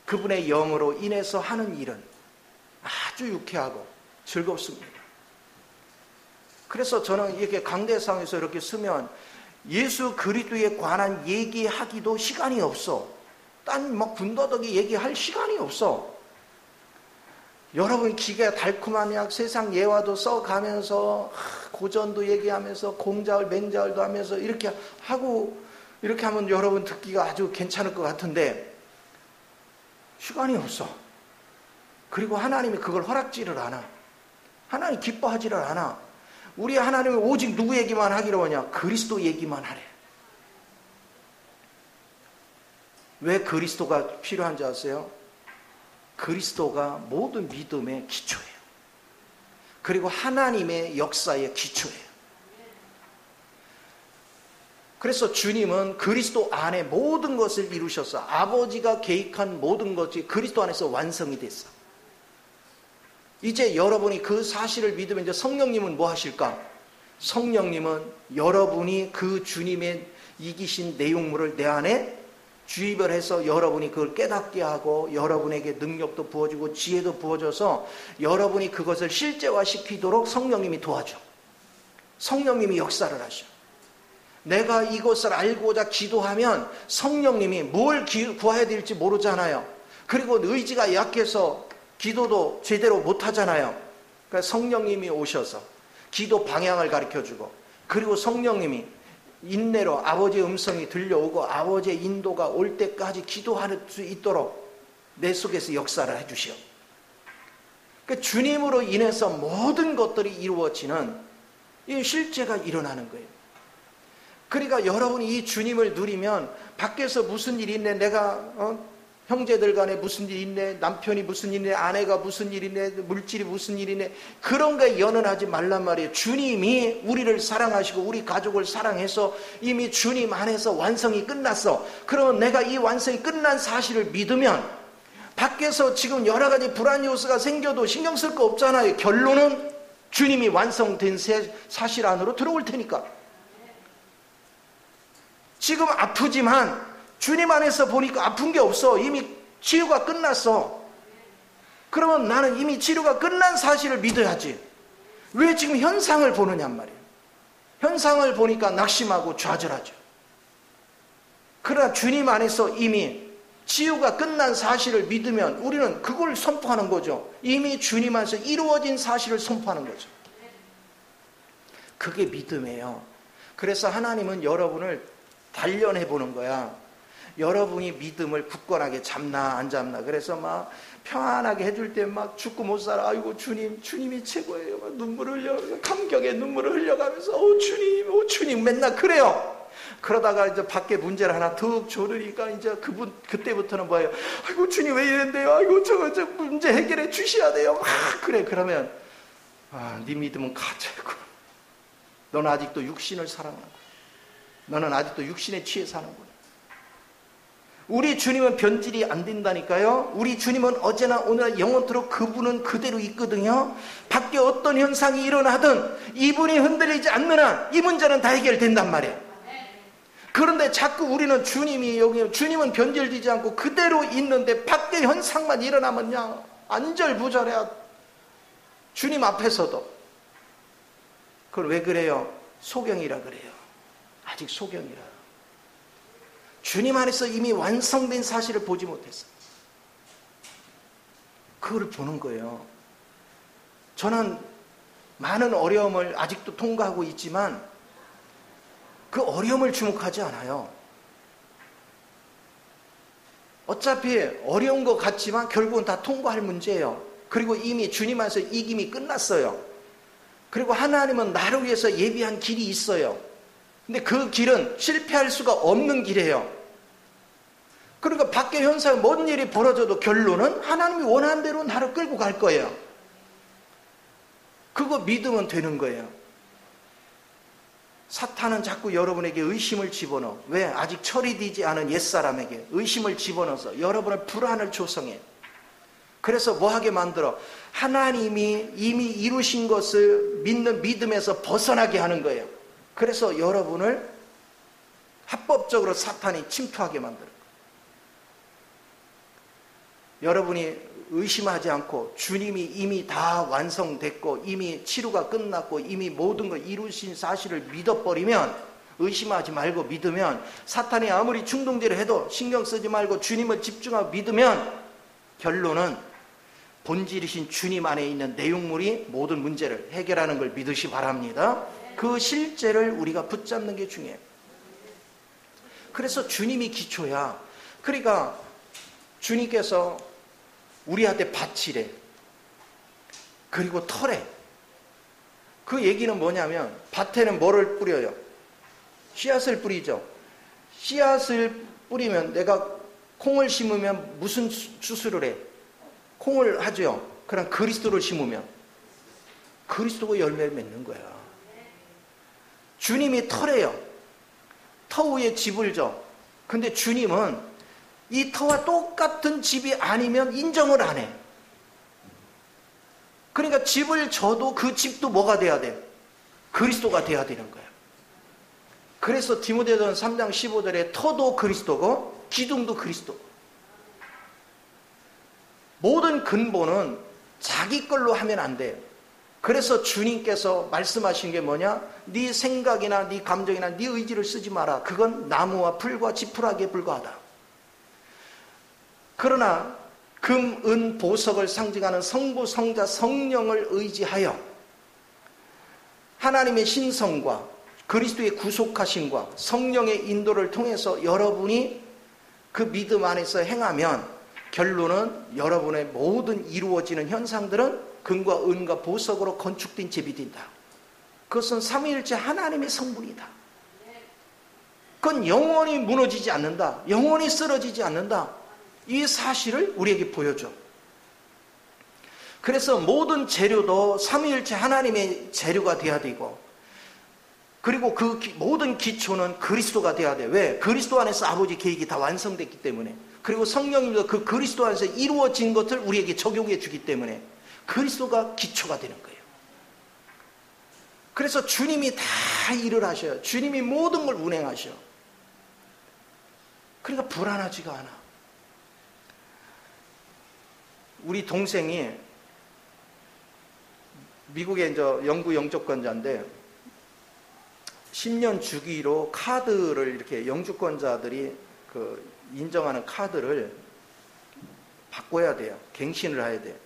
그분의 영으로 인해서 하는 일은 아주 유쾌하고 즐겁습니다. 그래서 저는 이렇게 강대상에서 이렇게 쓰면 예수 그리스도에 관한 얘기하기도 시간이 없어. 딴 막 군더더기 얘기할 시간이 없어. 여러분 기가 달콤한 약 세상 예화도 써가면서 고전도 얘기하면서 공자을 맹자을도 하면서 이렇게 하고 이렇게 하면 여러분 듣기가 아주 괜찮을 것 같은데 시간이 없어. 그리고 하나님이 그걸 허락지를 않아. 하나님 기뻐하지를 않아. 우리 하나님은 오직 누구 얘기만 하기로 하냐? 그리스도 얘기만 하래. 왜 그리스도가 필요한지 아세요? 그리스도가 모든 믿음의 기초예요. 그리고 하나님의 역사의 기초예요. 그래서 주님은 그리스도 안에 모든 것을 이루셔서 아버지가 계획한 모든 것이 그리스도 안에서 완성이 됐어. 이제 여러분이 그 사실을 믿으면 이제 성령님은 뭐 하실까? 성령님은 여러분이 그 주님의 이기신 내용물을 내 안에 주입을 해서 여러분이 그걸 깨닫게 하고 여러분에게 능력도 부어주고 지혜도 부어줘서 여러분이 그것을 실제화시키도록 성령님이 도와줘. 성령님이 역사를 하셔. 내가 이것을 알고자 기도하면 성령님이 뭘 구해야 될지 모르잖아요. 그리고 의지가 약해서 기도도 제대로 못하잖아요. 그러니까 성령님이 오셔서 기도 방향을 가르쳐주고 그리고 성령님이 인내로 아버지의 음성이 들려오고 아버지의 인도가 올 때까지 기도할 수 있도록 내 속에서 역사를 해주시오. 그러니까 주님으로 인해서 모든 것들이 이루어지는 이 실제가 일어나는 거예요. 그러니까 여러분이 이 주님을 누리면 밖에서 무슨 일이 있네, 내가 형제들 간에 무슨 일이 있네, 남편이 무슨 일이 있네, 아내가 무슨 일이 있네, 물질이 무슨 일이 있네, 그런 거에 연연하지 말란 말이에요. 주님이 우리를 사랑하시고 우리 가족을 사랑해서 이미 주님 안에서 완성이 끝났어. 그러면 내가 이 완성이 끝난 사실을 믿으면 밖에서 지금 여러 가지 불안 요소가 생겨도 신경 쓸 거 없잖아요. 결론은 주님이 완성된 사실 안으로 들어올 테니까. 지금 아프지만 주님 안에서 보니까 아픈 게 없어. 이미 치유가 끝났어. 그러면 나는 이미 치료가 끝난 사실을 믿어야지. 왜 지금 현상을 보느냔 말이에요. 현상을 보니까 낙심하고 좌절하죠. 그러나 주님 안에서 이미 치유가 끝난 사실을 믿으면 우리는 그걸 선포하는 거죠. 이미 주님 안에서 이루어진 사실을 선포하는 거죠. 그게 믿음이에요. 그래서 하나님은 여러분을 단련해 보는 거야. 여러분이 믿음을 굳건하게 잡나 안 잡나. 그래서 막 평안하게 해줄 때 막 죽고 못 살아. 아이고 주님이 최고예요. 막 눈물을 흘려, 감격의 눈물을 흘려가면서 오 주님 맨날 그래요. 그러다가 이제 밖에 문제를 하나 툭 조르니까 이제 그때부터는 뭐예요? 아이고 주님 왜 이랬는데요? 아이고 저 문제 해결해 주셔야 돼요. 막 그래. 그러면 네 믿음은 가짜고 너는 아직도 육신을 사랑하고 너는 아직도 육신에 취해 사는구나. 우리 주님은 변질이 안 된다니까요. 우리 주님은 어제나 오늘 영원토록 그분은 그대로 있거든요. 밖에 어떤 현상이 일어나든 이분이 흔들리지 않는 한 이 문제는 다 해결된단 말이에요. 그런데 자꾸 우리는 주님은 변질되지 않고 그대로 있는데 밖에 현상만 일어나면 그냥 안절부절해야 주님 앞에서도. 그걸 왜 그래요? 소경이라 그래요. 아직 소경이라. 주님 안에서 이미 완성된 사실을 보지 못했어요. 그걸 보는 거예요. 저는 많은 어려움을 아직도 통과하고 있지만 그 어려움을 주목하지 않아요. 어차피 어려운 것 같지만 결국은 다 통과할 문제예요. 그리고 이미 주님 안에서 이김이 끝났어요. 그리고 하나님은 나를 위해서 예비한 길이 있어요. 근데 그 길은 실패할 수가 없는 길이에요. 그러니까 밖에 현상에 모든 일이 벌어져도 결론은 하나님이 원하는 대로 나를 끌고 갈 거예요. 그거 믿으면 되는 거예요. 사탄은 자꾸 여러분에게 의심을 집어넣어. 왜? 아직 처리되지 않은 옛사람에게 의심을 집어넣어서 여러분의 불안을 조성해. 그래서 뭐하게 만들어? 하나님이 이미 이루신 것을 믿는 믿음에서 벗어나게 하는 거예요. 그래서 여러분을 합법적으로 사탄이 침투하게 만들어요. 여러분이 의심하지 않고 주님이 이미 다 완성됐고 이미 치료가 끝났고 이미 모든 걸 이루신 사실을 믿어버리면, 의심하지 말고 믿으면, 사탄이 아무리 충동질을 해도 신경 쓰지 말고 주님을 집중하고 믿으면 결론은 본질이신 주님 안에 있는 내용물이 모든 문제를 해결하는 걸 믿으시 바랍니다. 그 실제를 우리가 붙잡는 게 중요해요. 그래서 주님이 기초야. 그러니까 주님께서 우리한테 밭이래. 그리고 털에. 그 얘기는 뭐냐면 밭에는 뭐를 뿌려요? 씨앗을 뿌리죠. 씨앗을 뿌리면, 내가 콩을 심으면 무슨 수술을 해? 콩을 하죠. 그럼 그리스도를 심으면 그리스도가 열매를 맺는 거야. 주님이 털이에요. 터 위에 집을 져. 근데 주님은 이 터와 똑같은 집이 아니면 인정을 안 해. 그러니까 집을 져도 그 집도 뭐가 돼야 돼? 그리스도가 돼야 되는 거야. 그래서 디모데전 3장 15절에 터도 그리스도고 기둥도 그리스도고. 모든 근본은 자기 걸로 하면 안 돼요. 그래서 주님께서 말씀하신 게 뭐냐? 네 생각이나 네 감정이나 네 의지를 쓰지 마라. 그건 나무와 풀과 지푸라기에 불과하다. 그러나 금, 은, 보석을 상징하는 성부, 성자, 성령을 의지하여 하나님의 신성과 그리스도의 구속하심과 성령의 인도를 통해서 여러분이 그 믿음 안에서 행하면 결론은 여러분의 모든 이루어지는 현상들은 금과 은과 보석으로 건축된 집이 된다. 그것은 삼위일체 하나님의 성분이다. 그건 영원히 무너지지 않는다. 영원히 쓰러지지 않는다. 이 사실을 우리에게 보여줘. 그래서 모든 재료도 삼위일체 하나님의 재료가 돼야 되고, 그리고 그 모든 기초는 그리스도가 돼야 돼. 왜? 그리스도 안에서 아버지 계획이 다 완성됐기 때문에. 그리고 성령님도 그 그리스도 안에서 이루어진 것을 우리에게 적용해 주기 때문에 그리스도가 기초가 되는 거예요. 그래서 주님이 다 일을 하셔요. 주님이 모든 걸 운행하셔. 그러니까 불안하지가 않아. 우리 동생이 미국의 이제 영구 영주권자인데 10년 주기로 카드를 이렇게 영주권자들이 그 인정하는 카드를 바꿔야 돼요. 갱신을 해야 돼요.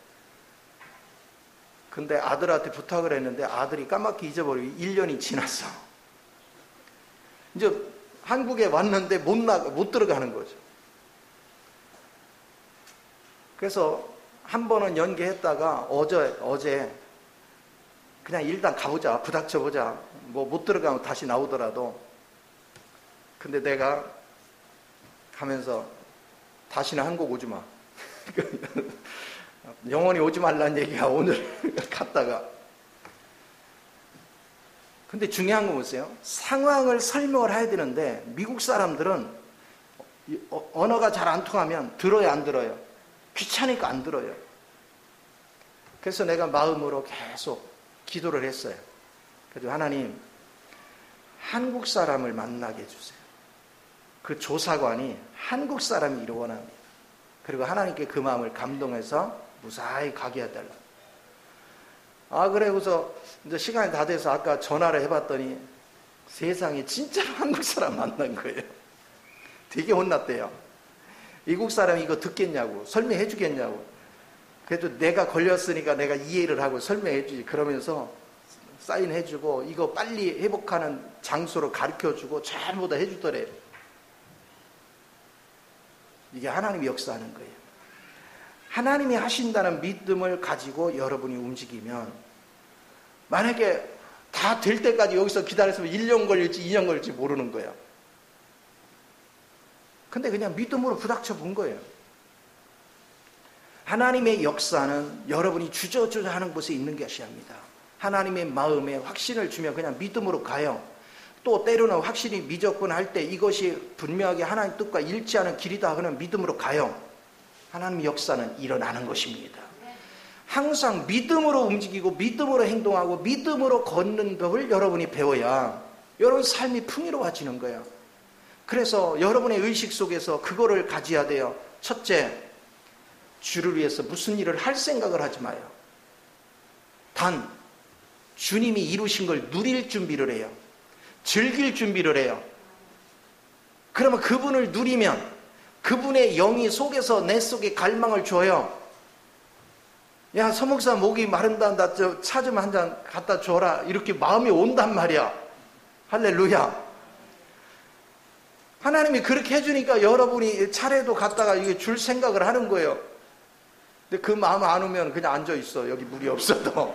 근데 아들한테 부탁을 했는데 아들이 까맣게 잊어버리고 1년이 지났어. 이제 한국에 왔는데 못 들어가는 거죠. 그래서 한 번은 연계했다가 어제 그냥 일단 가보자, 부닥쳐보자. 뭐 못 들어가면 다시 나오더라도. 근데 내가 가면서 다시는 한국 오지 마. 영원히 오지 말라는 얘기가 오늘 갔다가. 근데 중요한 건 뭐세요? 상황을 설명을 해야 되는데 미국 사람들은 언어가 잘 안 통하면 들어요, 안 들어요? 귀찮으니까 안 들어요. 그래서 내가 마음으로 계속 기도를 했어요. 그래서 하나님, 한국 사람을 만나게 해주세요. 그 조사관이 한국 사람이기를 원합니다. 그리고 하나님께 그 마음을 감동해서 무사히 가게 해달라. 그래서 이제 시간이 다 돼서 아까 전화를 해봤더니 세상에 진짜로 한국 사람 만난 거예요. 되게 혼났대요. 미국 사람이 이거 듣겠냐고, 설명해 주겠냐고. 그래도 내가 걸렸으니까 내가 이해를 하고 설명해 주지. 그러면서 사인해 주고 이거 빨리 회복하는 장소로 가르쳐 주고 전부 다 해 주더래요. 이게 하나님이 역사하는 거예요. 하나님이 하신다는 믿음을 가지고 여러분이 움직이면, 만약에 다 될 때까지 여기서 기다렸으면 1년 걸릴지 2년 걸릴지 모르는 거예요. 근데 그냥 믿음으로 부닥쳐 본 거예요. 하나님의 역사는 여러분이 주저주저 하는 곳에 있는 것이 아닙니다. 하나님의 마음에 확신을 주면 그냥 믿음으로 가요. 또 때로는 확실히 미적분 할 때 이것이 분명하게 하나님 뜻과 일치하는 길이다 하면 믿음으로 가요. 하나님의 역사는 일어나는 것입니다. 항상 믿음으로 움직이고 믿음으로 행동하고 믿음으로 걷는 법을 여러분이 배워야 여러분 삶이 풍요로워지는 거예요. 그래서 여러분의 의식 속에서 그거를 가져야 돼요. 첫째, 주를 위해서 무슨 일을 할 생각을 하지 마요. 단 주님이 이루신 걸 누릴 준비를 해요. 즐길 준비를 해요. 그러면 그분을 누리면 그분의 영이 속에서 내 속에 갈망을 줘요. 야, 서목사 목이 마른다, 차 좀 한 잔 갖다 줘라, 이렇게 마음이 온단 말이야. 할렐루야. 하나님이 그렇게 해주니까 여러분이 차례도 갖다가 이게 줄 생각을 하는 거예요. 근데 그 마음 안 오면 그냥 앉아있어. 여기 물이 없어도.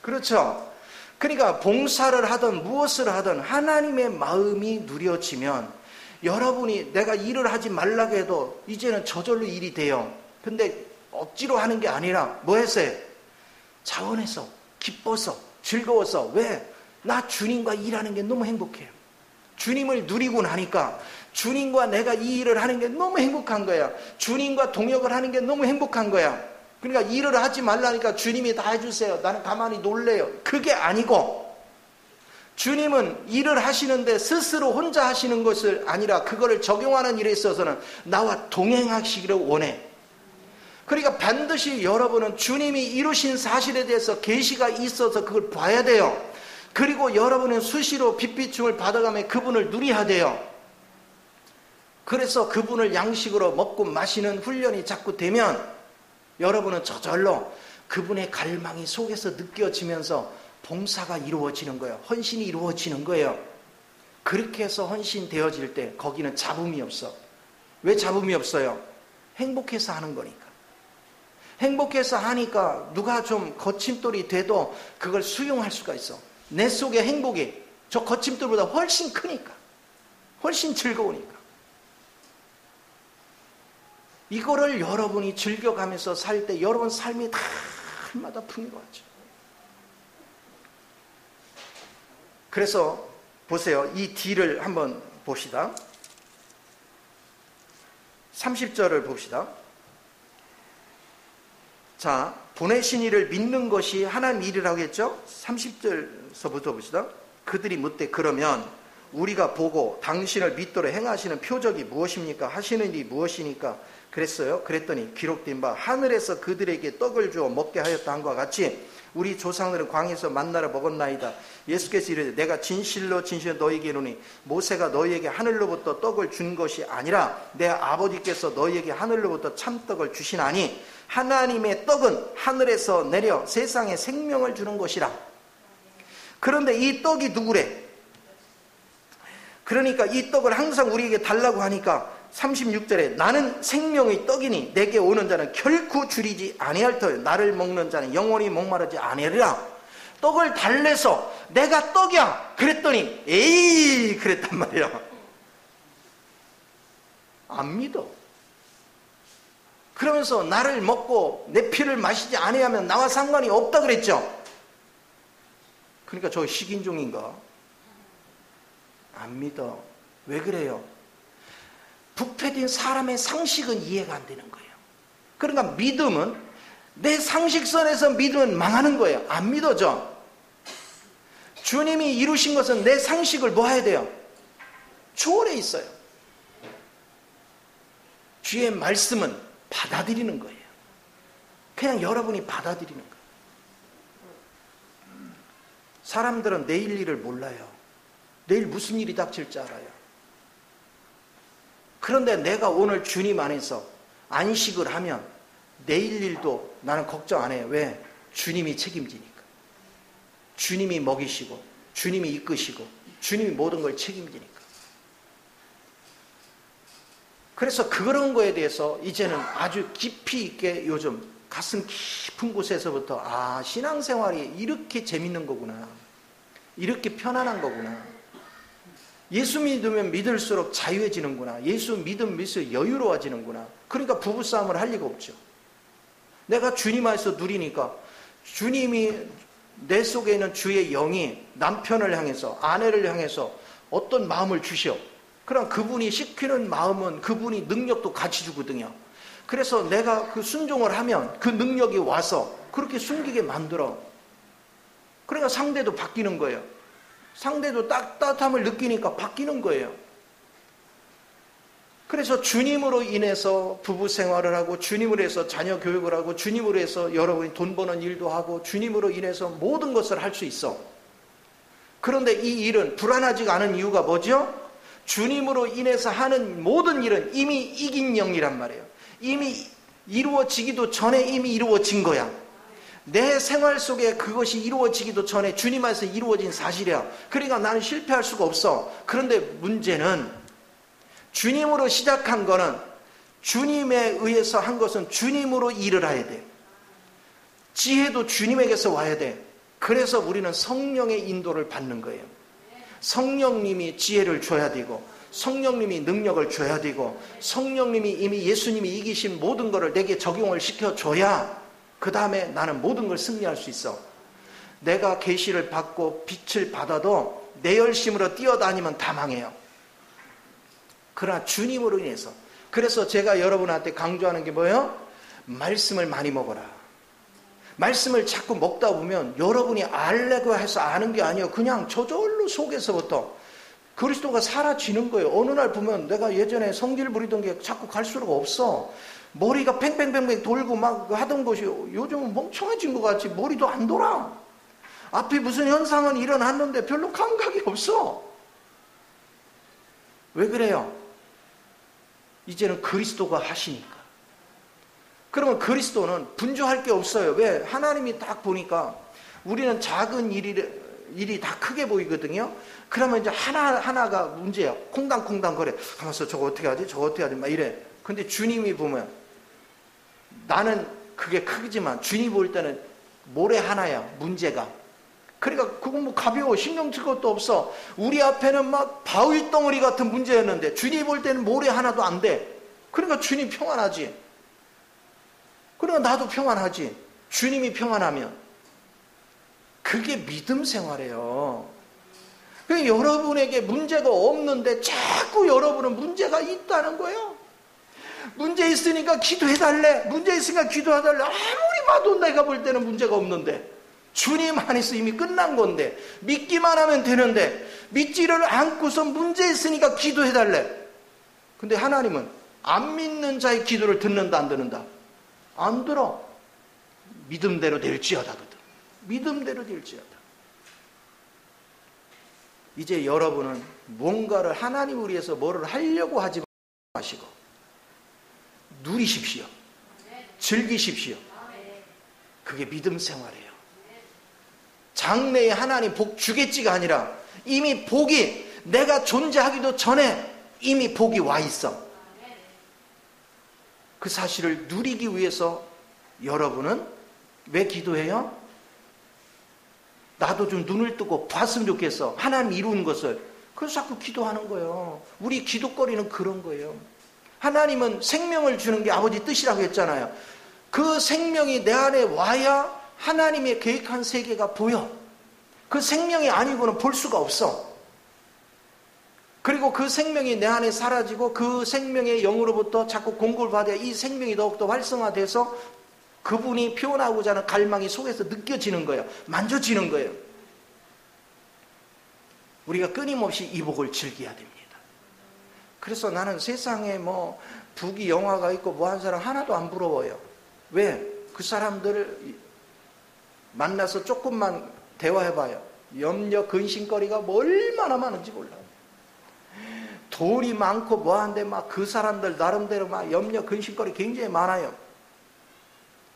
그렇죠? 그러니까 봉사를 하든 무엇을 하든 하나님의 마음이 누려지면 여러분이 내가 일을 하지 말라고 해도 이제는 저절로 일이 돼요. 근데 억지로 하는 게 아니라 뭐 했어요? 자원해서, 기뻐서, 즐거워서. 왜? 나 주님과 일하는 게 너무 행복해요. 주님을 누리고 나니까 주님과 내가 이 일을 하는 게 너무 행복한 거야. 주님과 동역을 하는 게 너무 행복한 거야. 그러니까 일을 하지 말라니까 주님이 다 해주세요. 나는 가만히 놀래요. 그게 아니고 주님은 일을 하시는데 스스로 혼자 하시는 것을 아니라 그거를 적용하는 일에 있어서는 나와 동행하시기를 원해. 그러니까 반드시 여러분은 주님이 이루신 사실에 대해서 계시가 있어서 그걸 봐야 돼요. 그리고 여러분은 수시로 빛비춤을 받아가며 그분을 누려야 돼요. 그래서 그분을 양식으로 먹고 마시는 훈련이 자꾸 되면 여러분은 저절로 그분의 갈망이 속에서 느껴지면서 봉사가 이루어지는 거예요. 헌신이 이루어지는 거예요. 그렇게 해서 헌신되어질 때 거기는 잡음이 없어. 왜 잡음이 없어요? 행복해서 하는 거니까. 행복해서 하니까 누가 좀 거침돌이 돼도 그걸 수용할 수가 있어. 내 속의 행복이 저 거침돌보다 훨씬 크니까. 훨씬 즐거우니까. 이거를 여러분이 즐겨가면서 살 때 여러분 삶이 날마다 풍요로워져. 그래서 보세요. 이 D를 한번 봅시다. 30절을 봅시다. 자, 보내신 이를 믿는 것이 하나님 일이라고 했죠? 30절서부터 봅시다. 그들이 묻되 그러면 우리가 보고 당신을 믿도록 행하시는 표적이 무엇입니까? 하시는 일이 무엇이니까? 그랬어요. 그랬더니 기록된 바 하늘에서 그들에게 떡을 주어 먹게 하였다 한과 같이 우리 조상들은 광야에서 만나를 먹었나이다. 예수께서 이르되 내가 진실로 너희에게 이르노니 모세가 너희에게 하늘로부터 떡을 준 것이 아니라 내 아버지께서 너희에게 하늘로부터 참떡을 주시나니 하나님의 떡은 하늘에서 내려 세상에 생명을 주는 것이라. 그런데 이 떡이 누구래? 그러니까 이 떡을 항상 우리에게 달라고 하니까 36절에 나는 생명의 떡이니 내게 오는 자는 결코 줄이지 아니할 터요 나를 먹는 자는 영원히 목마르지 아니하리라. 떡을 달래서 내가 떡이야 그랬더니 에이 그랬단 말이야. 안 믿어. 그러면서 나를 먹고 내 피를 마시지 아니하면 나와 상관이 없다 그랬죠. 그러니까 저 식인종인가? 안 믿어. 왜 그래요? 부패된 사람의 상식은 이해가 안 되는 거예요. 그러니까 믿음은 내 상식선에서 믿으면 망하는 거예요. 안 믿어져. 주님이 이루신 것은 내 상식을 뭐 해야 돼요? 초월해 있어요. 주의 말씀은 받아들이는 거예요. 그냥 여러분이 받아들이는 거예요. 사람들은 내일 일을 몰라요. 내일 무슨 일이 닥칠지 알아요. 그런데 내가 오늘 주님 안에서 안식을 하면 내일 일도 나는 걱정 안 해요. 왜? 주님이 책임지니까. 주님이 먹이시고 주님이 이끄시고 주님이 모든 걸 책임지니까. 그래서 그런 거에 대해서 이제는 아주 깊이 있게 요즘 가슴 깊은 곳에서부터 신앙생활이 이렇게 재밌는 거구나. 이렇게 편안한 거구나. 예수 믿으면 믿을수록 자유해지는구나. 예수 믿을수록 여유로워지는구나. 그러니까 부부싸움을 할 리가 없죠. 내가 주님 안에서 누리니까 주님이 내 속에 있는 주의 영이 남편을 향해서 아내를 향해서 어떤 마음을 주시오. 그럼 그분이 시키는 마음은 그분이 능력도 같이 주거든요. 그래서 내가 그 순종을 하면 그 능력이 와서 그렇게 숨기게 만들어. 그러니까 상대도 바뀌는 거예요. 상대도 따뜻함을 느끼니까 바뀌는 거예요. 그래서 주님으로 인해서 부부 생활을 하고 주님으로 해서 자녀 교육을 하고 주님으로 해서 여러분이 돈 버는 일도 하고 주님으로 인해서 모든 것을 할 수 있어. 그런데 이 일은 불안하지가 않은 이유가 뭐죠? 주님으로 인해서 하는 모든 일은 이미 이긴 영이란 말이에요. 이미 이루어지기도 전에 이미 이루어진 거야. 내 생활 속에 그것이 이루어지기도 전에 주님 안에서 이루어진 사실이야. 그러니까 나는 실패할 수가 없어. 그런데 문제는 주님으로 시작한 거는 주님에 의해서 한 것은 주님으로 일을 해야 돼. 지혜도 주님에게서 와야 돼. 그래서 우리는 성령의 인도를 받는 거예요. 성령님이 지혜를 줘야 되고 성령님이 능력을 줘야 되고 성령님이 이미 예수님이 이기신 모든 것을 내게 적용을 시켜줘야 그 다음에 나는 모든 걸 승리할 수 있어. 내가 계시를 받고 빛을 받아도 내 열심으로 뛰어다니면 다 망해요. 그러나 주님으로 인해서. 그래서 제가 여러분한테 강조하는 게 뭐예요? 말씀을 많이 먹어라. 말씀을 자꾸 먹다 보면 여러분이 알려고 해서 아는 게 아니에요. 그냥 저절로 속에서부터 그리스도가 사라지는 거예요. 어느 날 보면 내가 예전에 성질 부리던 게 자꾸 갈수록 없어. 머리가 팽팽팽팽 돌고 막 하던 것이 요즘은 멍청해진 것 같이 머리도 안 돌아. 앞에 무슨 현상은 일어났는데 별로 감각이 없어. 왜 그래요? 이제는 그리스도가 하시니까. 그러면 그리스도는 분주할 게 없어요. 왜? 하나님이 딱 보니까 우리는 작은 일이 다 크게 보이거든요. 그러면 이제 하나가 문제야. 콩당콩당 거려. 가만있어. 저거 어떻게 하지? 저거 어떻게 하지? 막 이래. 근데 주님이 보면 나는 그게 크지만 주님이 볼 때는 모래 하나야. 문제가. 그러니까 그건 뭐 가벼워. 신경 쓸 것도 없어. 우리 앞에는 막 바위 덩어리 같은 문제였는데 주님이 볼 때는 모래 하나도 안 돼. 그러니까 주님 평안하지. 그러니까 나도 평안하지. 주님이 평안하면. 그게 믿음 생활이에요. 그러니까 여러분에게 문제가 없는데 자꾸 여러분은 문제가 있다는 거예요. 문제 있으니까 기도해달래. 문제 있으니까 기도해달래. 아무리 봐도 내가 볼 때는 문제가 없는데 주님 안에서 이미 끝난 건데 믿기만 하면 되는데 믿지를 않고서 문제 있으니까 기도해달래. 근데 하나님은 안 믿는 자의 기도를 듣는다 안 듣는다? 안 들어. 믿음대로 될지어다거든. 믿음대로 될지어다. 이제 여러분은 뭔가를 하나님을 위해서 뭐를 하려고 하지 마시고 누리십시오. 즐기십시오. 그게 믿음 생활이에요. 장래에 하나님 복 주겠지가 아니라 이미 복이 내가 존재하기도 전에 이미 복이 와 있어. 그 사실을 누리기 위해서 여러분은 왜 기도해요? 나도 좀 눈을 뜨고 봤으면 좋겠어. 하나님 이루는 것을. 그래서 자꾸 기도하는 거예요. 우리 기도거리는 그런 거예요. 하나님은 생명을 주는 게 아버지 뜻이라고 했잖아요. 그 생명이 내 안에 와야 하나님의 계획한 세계가 보여. 그 생명이 아니고는 볼 수가 없어. 그리고 그 생명이 내 안에 사라지고 그 생명의 영으로부터 자꾸 공급을 받아야 이 생명이 더욱더 활성화돼서 그분이 표현하고자 하는 갈망이 속에서 느껴지는 거예요. 만져지는 거예요. 우리가 끊임없이 이 복을 즐겨야 됩니다. 그래서 나는 세상에 뭐 부귀 영화가 있고 뭐 한 사람 하나도 안 부러워요. 왜? 그 사람들을 만나서 조금만 대화해봐요. 염려 근심거리가 뭐 얼마나 많은지 몰라요. 돈이 많고 뭐한데 막 그 사람들 나름대로 막 염려 근심거리 굉장히 많아요.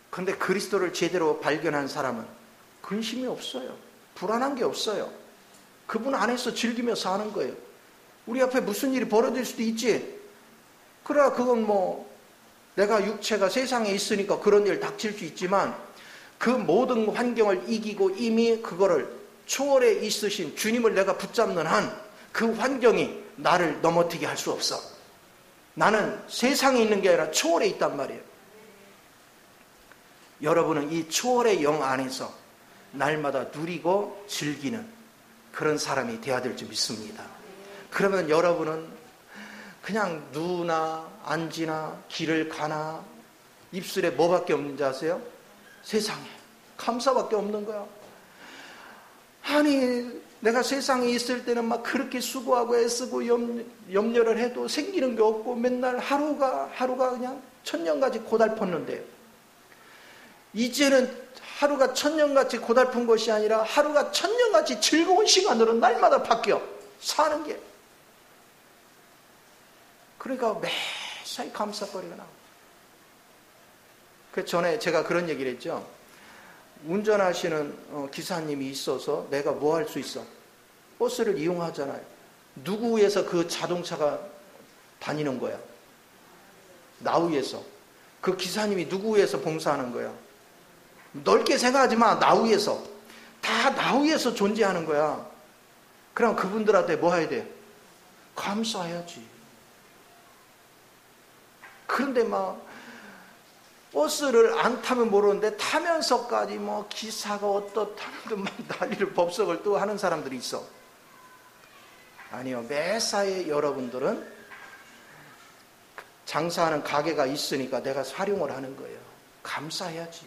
근데 그리스도를 제대로 발견한 사람은 근심이 없어요. 불안한 게 없어요. 그분 안에서 즐기며 사는 거예요. 우리 앞에 무슨 일이 벌어질 수도 있지. 그러나 그건 뭐 내가 육체가 세상에 있으니까 그런 일 닥칠 수 있지만 그 모든 환경을 이기고 이미 그거를 초월해 있으신 주님을 내가 붙잡는 한 그 환경이 나를 넘어뜨리게 할 수 없어. 나는 세상에 있는 게 아니라 초월에 있단 말이에요. 여러분은 이 초월의 영 안에서 날마다 누리고 즐기는 그런 사람이 되어야 될 줄 믿습니다. 그러면 여러분은 그냥 누나 앉으나 길을 가나 입술에 뭐밖에 없는지 아세요? 세상에 감사밖에 없는 거야. 아니 내가 세상에 있을 때는 막 그렇게 수고하고 애쓰고 염려를 해도 생기는 게 없고 맨날 하루가 그냥 천년같이 고달팠는데 이제는 하루가 천년같이 고달픈 것이 아니라 하루가 천년같이 즐거운 시간으로 날마다 바뀌어 사는 게. 그러니까 매사에 감사거리가 나와. 그 전에 제가 그런 얘기를 했죠. 운전하시는 기사님이 있어서 내가 뭐 할 수 있어? 버스를 이용하잖아요. 누구 위해서 그 자동차가 다니는 거야? 나 위해서. 그 기사님이 누구 위해서 봉사하는 거야? 넓게 생각하지 마. 나 위해서. 다 나 위해서 존재하는 거야. 그럼 그분들한테 뭐 해야 돼? 감사해야지. 그런데 막 버스를 안 타면 모르는데 타면서까지 뭐 기사가 어떻다는 막 난리를 법석을 또 하는 사람들이 있어. 아니요. 매사에 여러분들은 장사하는 가게가 있으니까 내가 활용을 하는 거예요. 감사해야지.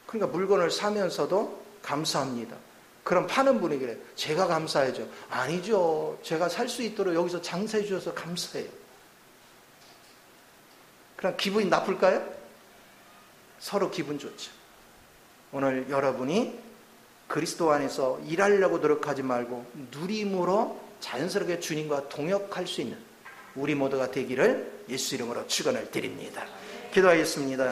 그러니까 물건을 사면서도 감사합니다. 그럼 파는 분이 그래. 제가 감사해줘. 아니죠. 제가 살 수 있도록 여기서 장사해 주셔서 감사해요. 그럼 기분이 나쁠까요? 서로 기분 좋죠. 오늘 여러분이 그리스도 안에서 일하려고 노력하지 말고 누림으로 자연스럽게 주님과 동역할 수 있는 우리 모두가 되기를 예수 이름으로 축원을 드립니다. 기도하겠습니다.